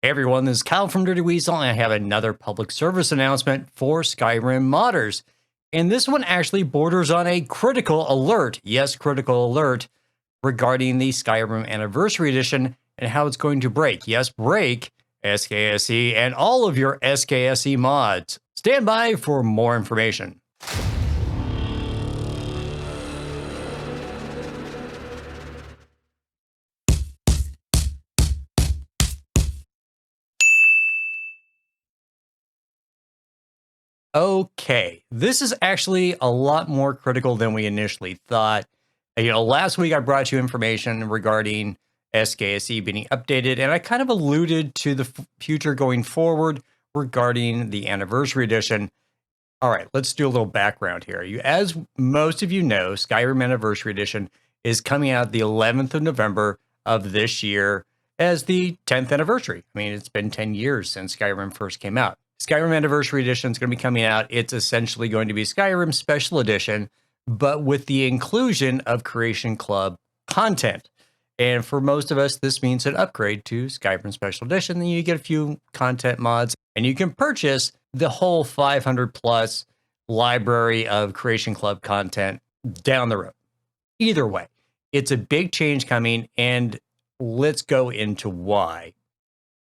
Hey everyone, this is Kyle from Dirty Weasel, and I have another public service announcement for Skyrim modders. And this one actually borders on a critical alert, yes, critical alert, regarding the Skyrim Anniversary Edition and how it's going to break. Yes, break SKSE and all of your SKSE mods. Stand by for more information. Okay, this is actually a lot more critical than we initially thought. Last week I brought you information regarding SKSE being updated, and I kind of alluded to the future going forward regarding the Anniversary Edition. All right, let's do a little background here. As most of you know, Skyrim Anniversary Edition is coming out the 11th of November of this year as the 10th anniversary. I mean, it's been 10 years since Skyrim first came out. Skyrim Anniversary Edition is going to be coming out. It's essentially going to be Skyrim Special Edition, but with the inclusion of Creation Club content. And for most of us, this means an upgrade to Skyrim Special Edition. Then you get a few content mods, and you can purchase the whole 500 plus library of Creation Club content down the road. Either way, it's a big change coming, and let's go into why.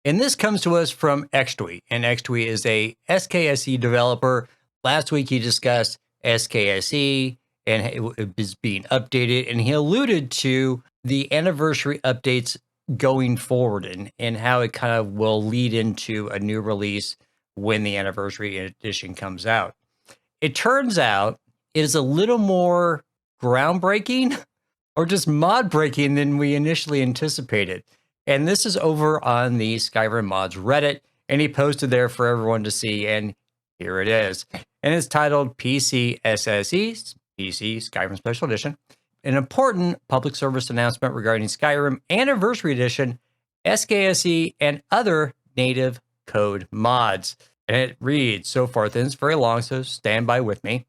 And this comes to us from Xtwee, and Xtwee is a SKSE developer. Last week he discussed SKSE and it is being updated, and he alluded to the anniversary updates going forward and how it kind of will lead into a new release when the Anniversary Edition comes out. It turns out it is a little more groundbreaking or just mod breaking than we initially anticipated. And this is over on the Skyrim Mods Reddit, and he posted there for everyone to see, and here it is. And it's titled PCSSE, PC Skyrim Special Edition, an important public service announcement regarding Skyrim Anniversary Edition, SKSE, and other native code mods. And it reads so forth, and it's very long, so stand by with me.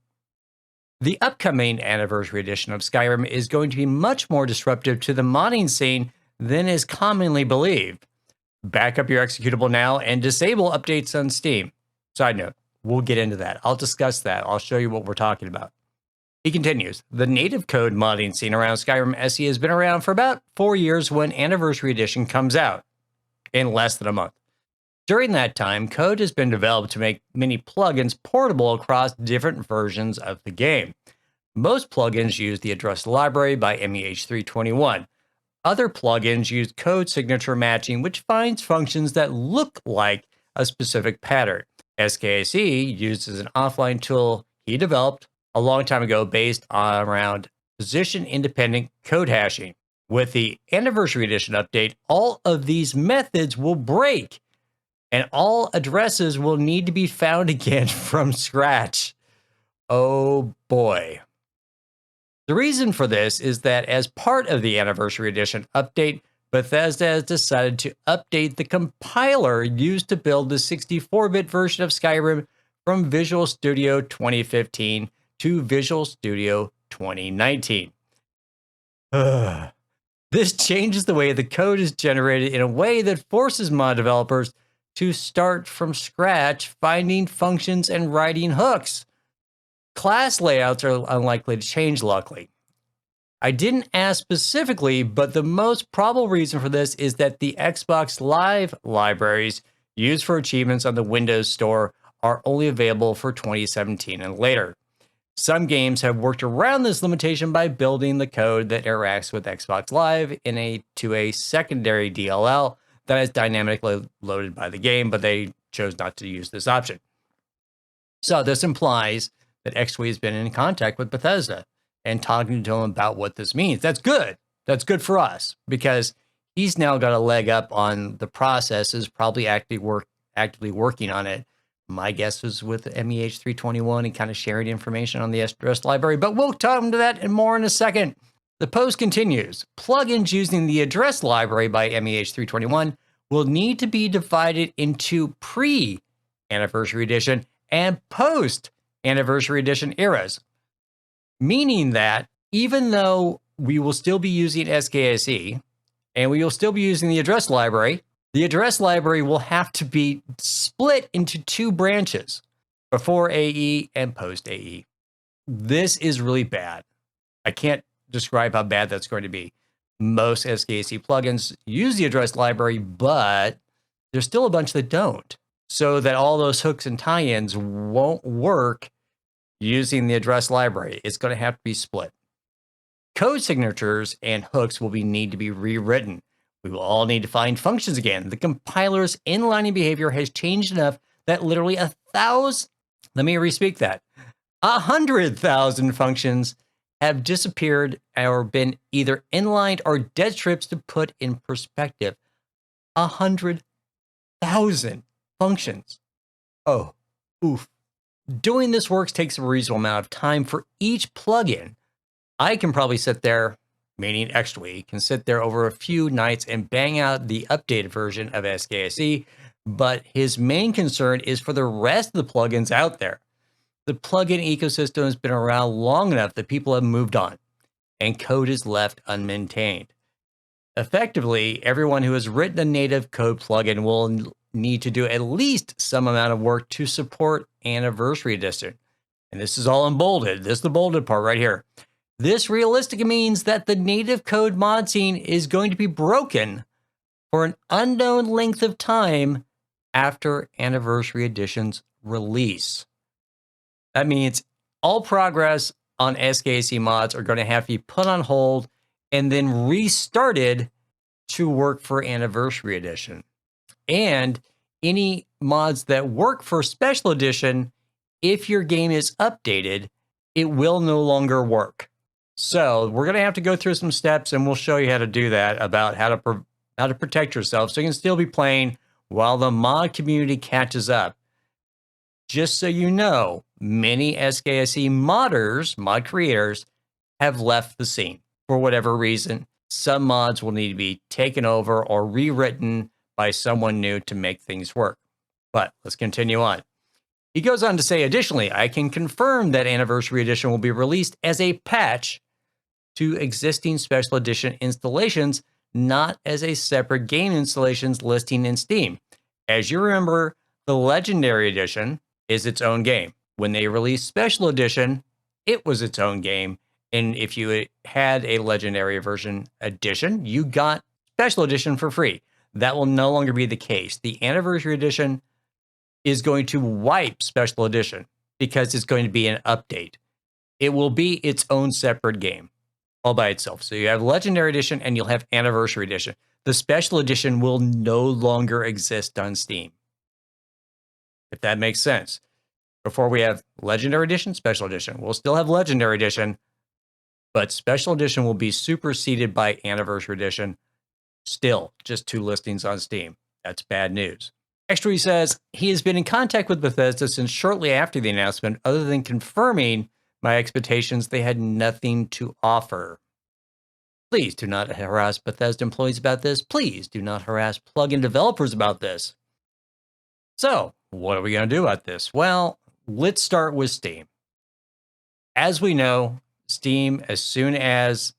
The upcoming Anniversary Edition of Skyrim is going to be much more disruptive to the modding scene than is commonly believed. Back up your executable now and disable updates on Steam. Side note, we'll get into that. I'll discuss that. I'll show you what we're talking about. He continues, the native code modding scene around Skyrim SE has been around for about 4 years when Anniversary Edition comes out, in less than a month. During that time, code has been developed to make many plugins portable across different versions of the game. Most plugins use the address library by MEH321. Other plugins use code signature matching, which finds functions that look like a specific pattern. SKSE uses an offline tool he developed a long time ago based around position-independent code hashing. With the Anniversary Edition update, all of these methods will break, and all addresses will need to be found again from scratch. Oh boy. The reason for this is that as part of the Anniversary Edition update, Bethesda has decided to update the compiler used to build the 64-bit version of Skyrim from Visual Studio 2015 to Visual Studio 2019. This changes the way the code is generated in a way that forces mod developers to start from scratch, finding functions and writing hooks. Class layouts are unlikely to change, luckily. I didn't ask specifically, but the most probable reason for this is that the Xbox Live libraries used for achievements on the Windows Store are only available for 2017 and later. Some games have worked around this limitation by building the code that interacts with Xbox Live to a secondary DLL that is dynamically loaded by the game, but they chose not to use this option. So this implies that Xtwee has been in contact with Bethesda and talking to them about what this means. That's good. That's good for us because he's now got a leg up on the process, is probably actively working on it. My guess was with MEH321 and kind of sharing information on the address library, but we'll come to that and more in a second. The post continues. Plugins using the address library by MEH321 will need to be divided into pre-Anniversary Edition and post-Anniversary Edition eras, meaning that even though we will still be using SKSE and we will still be using the address library, The address library will have to be split into two branches, before AE and post AE. This is really bad. I can't describe how bad that's going to be. Most SKSE plugins use the address library, but there's still a bunch that don't. So that all those hooks and tie-ins won't work using the address library. It's going to have to be split. Code signatures and hooks will need to be rewritten. We will all need to find functions again. The compiler's inlining behavior has changed enough that literally 100,000 functions have disappeared or been either inlined or dead strips. To put in perspective, 100,000 functions. Oh, oof. Doing this work takes a reasonable amount of time for each plugin. I can probably sit there, meaning XWE, can sit there over a few nights and bang out the updated version of SKSE, but his main concern is for the rest of the plugins out there. The plugin ecosystem has been around long enough that people have moved on, and code is left unmaintained. Effectively, everyone who has written a native code plugin will need to do at least some amount of work to support Anniversary Edition. And this is all in bolded. This is the bolded part right here. This realistically means that the native code mod scene is going to be broken for an unknown length of time after Anniversary Edition's release. That means all progress on SKSE mods are going to have to be put on hold and then restarted to work for Anniversary Edition. And any mods that work for Special Edition, if your game is updated, it will no longer work. So we're going to have to go through some steps, and we'll show you how to do that, about how to protect yourself so you can still be playing while the mod community catches up. Just so you know, many SKSE modders, mod creators, have left the scene for whatever reason. Some mods will need to be taken over or rewritten by someone new to make things work. But let's continue on. He goes on to say, additionally, I can confirm that Anniversary Edition will be released as a patch to existing Special Edition installations, not as a separate game installations listing in Steam. As you remember, the Legendary Edition is its own game. When they released Special Edition, it was its own game. And if you had a Legendary Edition, you got Special Edition for free. That will no longer be the case. The Anniversary Edition is going to wipe Special Edition because it's going to be an update. It will be its own separate game all by itself. So you have Legendary Edition and you'll have Anniversary Edition. The Special Edition will no longer exist on Steam, if that makes sense. Before we have Legendary Edition, Special Edition. We'll still have Legendary Edition, but Special Edition will be superseded by Anniversary Edition. Still, just 2 listings on Steam. That's bad news. Extra, he says, he has been in contact with Bethesda since shortly after the announcement, other than confirming my expectations they had nothing to offer. Please do not harass Bethesda employees about this. Please do not harass plugin developers about this. So, what are we going to do about this? Well, let's start with Steam. As we know, Steam, as soon as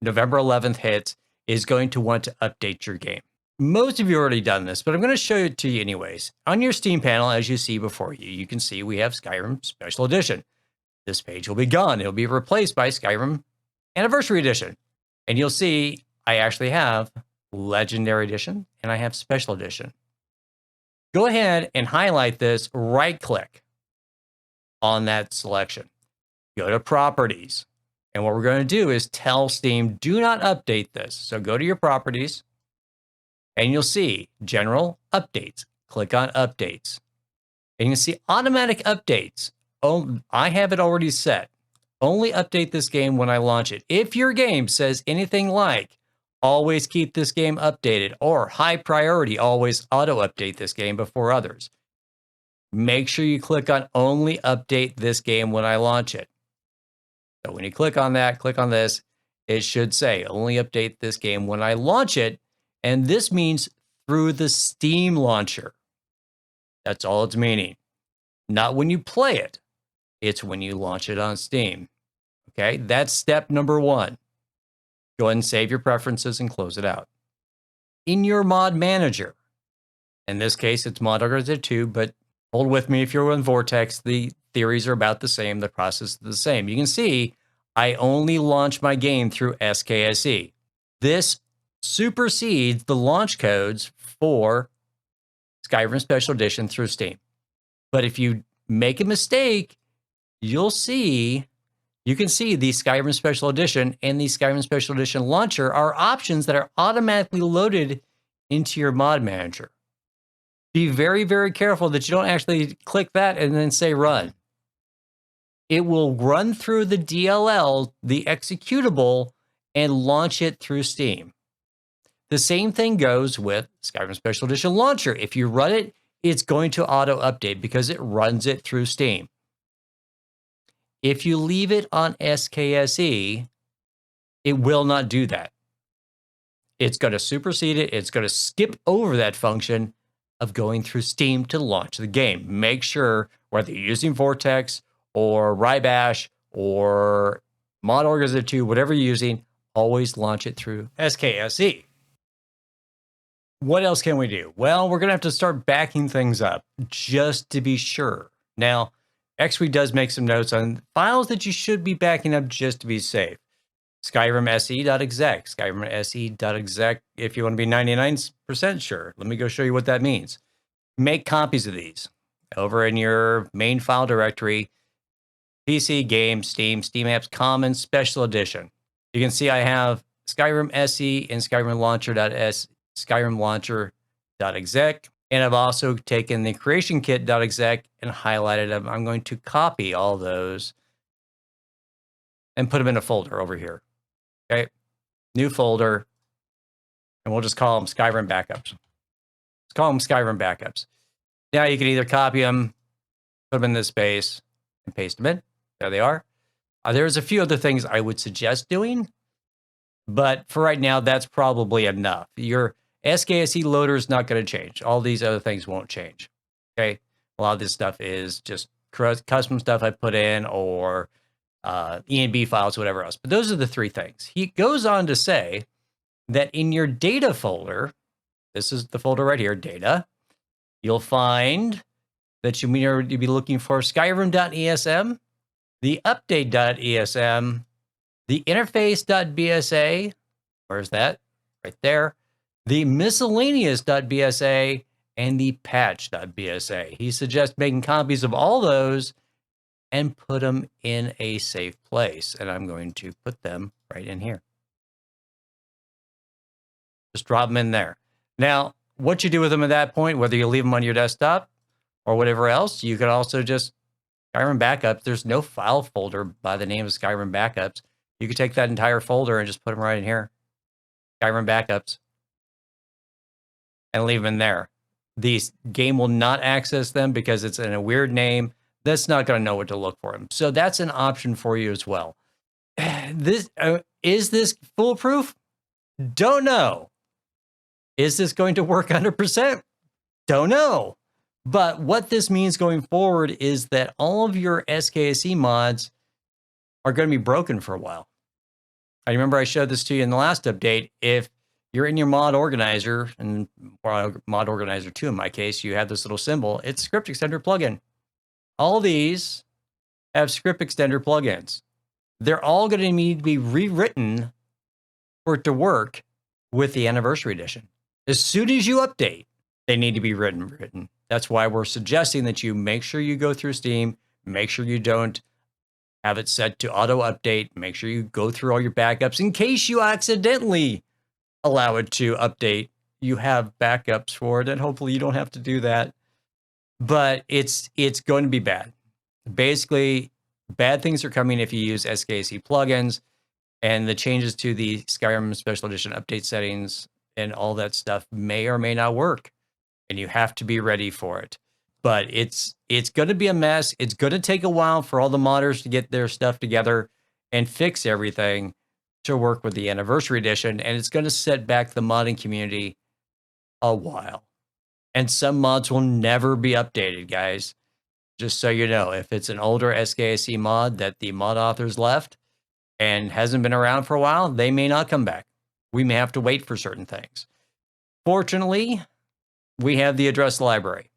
November 11th hits, is going to want to update your game. Most of you have already done this, but I'm going to show it to you anyways. On your Steam panel, as you see before you, you can see we have Skyrim Special Edition. This page will be gone. It'll be replaced by Skyrim Anniversary Edition. And you'll see I actually have Legendary Edition and I have Special Edition. Go ahead and highlight this, right-click on that selection. Go to Properties. And what we're going to do is tell Steam, do not update this. So go to your Properties, and you'll see General Updates. Click on Updates. And you can see Automatic Updates. Oh, I have it already set. Only update this game when I launch it. If your game says anything like, always keep this game updated, or high priority, always auto-update this game before others, make sure you click on only update this game when I launch it. So when you click on that, click on this, it should say only update this game when I launch it. And this means through the Steam launcher. That's all it's meaning. Not when you play it. It's when you launch it on Steam. Okay, that's step number 1. Go ahead and save your preferences and close it out. in your mod manager. In this case, it's Mod Organizer 2, but hold with me if you're in Vortex. The theories are about the same. The process is the same. You can see I only launch my game through SKSE. This supersedes the launch codes for Skyrim Special Edition through Steam. But if you make a mistake, you can see the Skyrim Special Edition and the Skyrim Special Edition launcher are options that are automatically loaded into your mod manager. Be very, very careful that you don't actually click that and then say run. It will run through the DLL, the executable, and launch it through Steam. The same thing goes with Skyrim Special Edition launcher. If you run it, it's going to auto-update because it runs it through Steam. If you leave it on SKSE, it will not do that. It's going to supersede it. It's going to skip over that function of going through Steam to launch the game. Make sure, whether you're using Vortex or Rybash or Mod Organizer 2, whatever you're using, always launch it through SKSE. What else can we do? Well, we're going to have to start backing things up just to be sure. Now, XRE does make some notes on files that you should be backing up just to be safe. Skyrim SE.exec, Skyrim SE.exec, if you want to be 99% sure. Let me go show you what that means. Make copies of these over in your main file directory, PC, Games, Steam, Steam Apps, Commons, Special Edition. You can see I have Skyrim SE and Skyrim Launcher.exec. And I've also taken the creation kit.exec and highlighted them. I'm going to copy all those and put them in a folder over here. Okay, new folder, and we'll just call them Skyrim backups. Let's call them Skyrim backups. Now you can either copy them, put them in this space, and paste them in. There they are. There's a few other things I would suggest doing, but for right now, that's probably enough. Your SKSE loader is not going to change. All these other things won't change. Okay, a lot of this stuff is just custom stuff I put in, or ENB files, whatever else. But those are the three things. He goes on to say that in your data folder, this is the folder right here, data, you'll find that you need to be looking for Skyrim.esm, the update.esm, the interface.bsa, where's that? Right there. The miscellaneous.bsa, and the patch.bsa. He suggests making copies of all those and put them in a safe place. And I'm going to put them right in here. Just drop them in there. Now, what you do with them at that point, whether you leave them on your desktop or whatever else, you could also just Skyrim backups. There's no file folder by the name of Skyrim backups. You could take that entire folder and just put them right in here. Skyrim backups. And leave them in there. The game will not access them because it's in a weird name. That's not going to know what to look for them. So that's an option for you as well. Is this foolproof? Don't know. Is this going to work 100%? Don't know. But what this means going forward is that all of your SKSE mods are going to be broken for a while. I remember I showed this to you in the last update. If you're in your mod organizer, and mod organizer 2 in my case, you have this little symbol. It's script extender plugin. All these have script extender plugins. They're all going to need to be rewritten for it to work with the Anniversary Edition. As soon as you update, they need to be written. That's why we're suggesting that you make sure you go through Steam, make sure you don't have it set to auto update, make sure you go through all your backups in case you accidentally allow it to update. You have backups for it, and hopefully you don't have to do that. But it's going to be bad. Basically, bad things are coming if you use SKSE plugins, and the changes to the Skyrim Special Edition update settings and all that stuff may or may not work, and you have to be ready for it. But it's going to be a mess. It's going to take a while for all the modders to get their stuff together and fix everything to work with the Anniversary Edition, and it's going to set back the modding community a while. And some mods will never be updated, guys. Just so you know, if it's an older SKSE mod that the mod authors left and hasn't been around for a while, they may not come back. We may have to wait for certain things. Fortunately, we have the address library.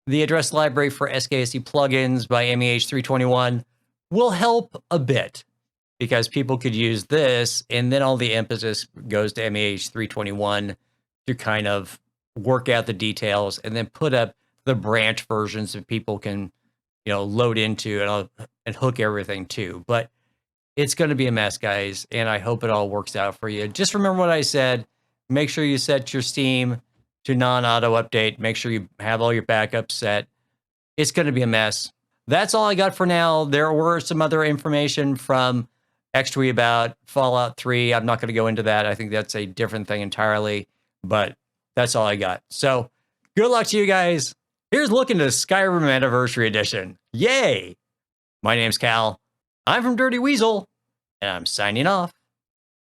The address library for SKSE plugins by MEH 321 will help a bit because people could use this, and then all the emphasis goes to MEH 321 to kind of work out the details and then put up the branch versions that people can, load into and hook everything to. But it's going to be a mess, guys, and I hope it all works out for you. Just remember what I said. Make sure you set your Steam to non-auto update. Make sure you have all your backups set. It's going to be a mess. That's all I got for now. There were some other information from X-Tweet about Fallout 3. I'm not going to go into that. I think that's a different thing entirely, but that's all I got. So good luck to you guys. Here's looking to Skyrim Anniversary Edition. Yay! My name's Cal. I'm from Dirty Weasel, and I'm signing off.